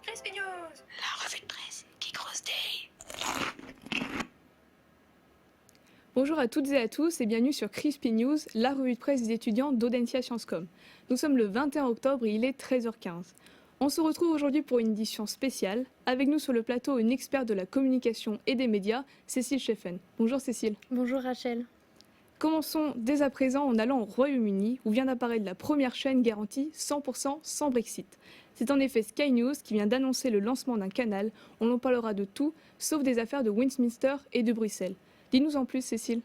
Crispy News. La revue de presse qui grosse day. Bonjour à toutes et à tous et bienvenue sur Crispy News, la revue de presse des étudiants d'Audencia Sciencescom. Nous sommes le 21 octobre et il est 13h15. On se retrouve aujourd'hui pour une édition spéciale. Avec nous sur le plateau, une experte de la communication et des médias, Cécile Cheffen. Bonjour Cécile. Bonjour Rachel. Commençons dès à présent en allant au Royaume-Uni où vient d'apparaître la première chaîne garantie 100% sans Brexit. C'est en effet Sky News qui vient d'annoncer le lancement d'un canal. On en parlera de tout, sauf des affaires de Westminster et de Bruxelles. Dis-nous en plus Cécile.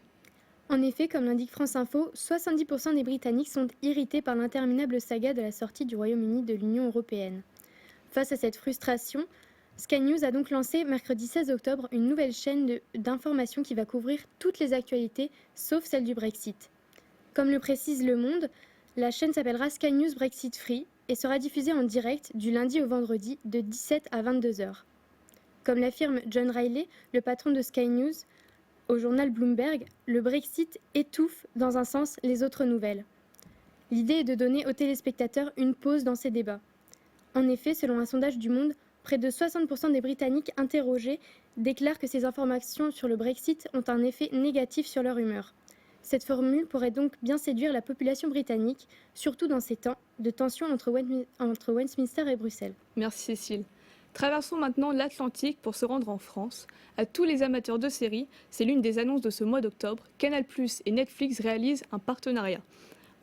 En effet, comme l'indique France Info, 70% des Britanniques sont irrités par l'interminable saga de la sortie du Royaume-Uni de l'Union européenne. Face à cette frustration, Sky News a donc lancé mercredi 16 octobre une nouvelle chaîne d'information qui va couvrir toutes les actualités, sauf celle du Brexit. Comme le précise Le Monde, la chaîne s'appellera Sky News Brexit Free et sera diffusée en direct du lundi au vendredi de 17 à 22 heures. Comme l'affirme John Riley, le patron de Sky News, au journal Bloomberg, le Brexit étouffe dans un sens les autres nouvelles. L'idée est de donner aux téléspectateurs une pause dans ces débats. En effet, selon un sondage du Monde, près de 60% des Britanniques interrogés déclarent que ces informations sur le Brexit ont un effet négatif sur leur humeur. Cette formule pourrait donc bien séduire la population britannique, surtout dans ces temps de tension entre Westminster et Bruxelles. Merci Cécile. Traversons maintenant l'Atlantique pour se rendre en France. À tous les amateurs de séries, c'est l'une des annonces de ce mois d'octobre. Canal+ et Netflix réalisent un partenariat.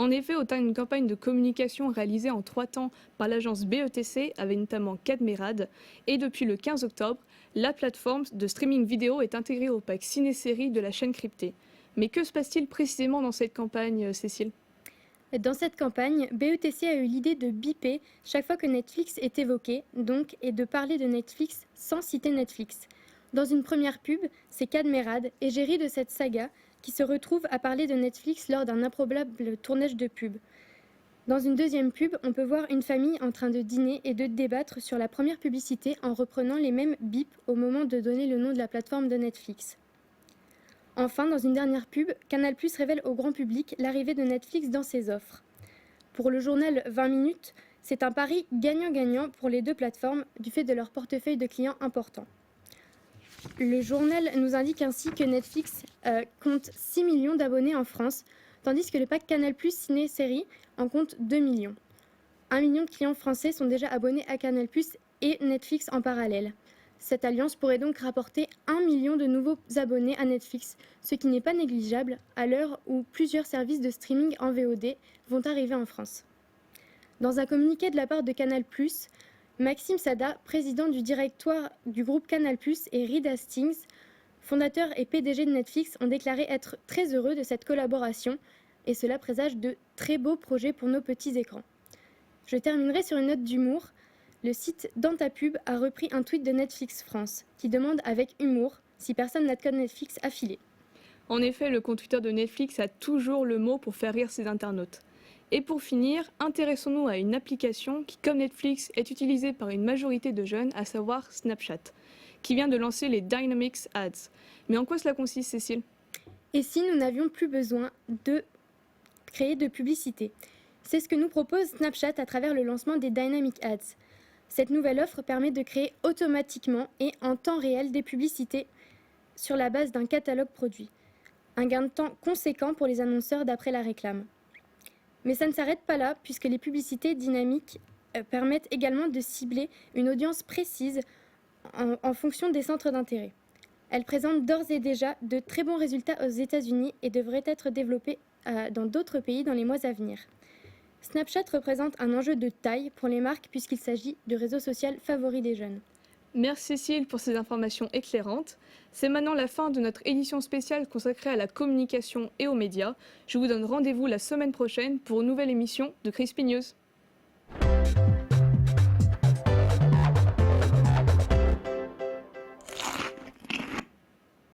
En effet, au terme d'une campagne de communication réalisée en 3 temps par l'agence BETC, avec notamment Cadmerade, et depuis le 15 octobre, la plateforme de streaming vidéo est intégrée au pack ciné-série de la chaîne cryptée. Mais que se passe-t-il précisément dans cette campagne, Cécile ? Dans cette campagne, BETC a eu l'idée de biper chaque fois que Netflix est évoqué, donc, et de parler de Netflix sans citer Netflix. Dans une première pub, c'est Cadmerade, égérie de cette saga, qui se retrouve à parler de Netflix lors d'un improbable tournage de pub. Dans une deuxième pub, on peut voir une famille en train de dîner et de débattre sur la première publicité en reprenant les mêmes bips au moment de donner le nom de la plateforme de Netflix. Enfin, dans une dernière pub, Canal+ révèle au grand public l'arrivée de Netflix dans ses offres. Pour le journal 20 minutes, c'est un pari gagnant-gagnant pour les deux plateformes du fait de leur portefeuille de clients important. Le journal nous indique ainsi que Netflix compte 6 millions d'abonnés en France, tandis que le pack Canal+ ciné-série en compte 2 millions. 1 million de clients français sont déjà abonnés à Canal+ et Netflix en parallèle. Cette alliance pourrait donc rapporter 1 million de nouveaux abonnés à Netflix, ce qui n'est pas négligeable à l'heure où plusieurs services de streaming en VOD vont arriver en France. Dans un communiqué de la part de Canal+, Maxime Sada, président du directoire du groupe Canal+, et Reed Hastings, fondateur et PDG de Netflix, ont déclaré être très heureux de cette collaboration et cela présage de très beaux projets pour nos petits écrans. Je terminerai sur une note d'humour. Le site Dans ta pub a repris un tweet de Netflix France qui demande avec humour si personne n'a de code Netflix affilé. En effet, le compte Twitter de Netflix a toujours le mot pour faire rire ses internautes. Et pour finir, intéressons-nous à une application qui, comme Netflix, est utilisée par une majorité de jeunes, à savoir Snapchat, qui vient de lancer les Dynamics Ads. Mais en quoi cela consiste, Cécile ? Et si nous n'avions plus besoin de créer de publicité ? C'est ce que nous propose Snapchat à travers le lancement des Dynamic Ads. Cette nouvelle offre permet de créer automatiquement et en temps réel des publicités sur la base d'un catalogue produit. Un gain de temps conséquent pour les annonceurs d'après la réclame. Mais ça ne s'arrête pas là, puisque les publicités dynamiques permettent également de cibler une audience précise en fonction des centres d'intérêt. Elles présentent d'ores et déjà de très bons résultats aux États-Unis et devraient être développées dans d'autres pays dans les mois à venir. Snapchat représente un enjeu de taille pour les marques puisqu'il s'agit du réseau social favori des jeunes. Merci Cécile pour ces informations éclairantes. C'est maintenant la fin de notre édition spéciale consacrée à la communication et aux médias. Je vous donne rendez-vous la semaine prochaine pour une nouvelle émission de Crispy News.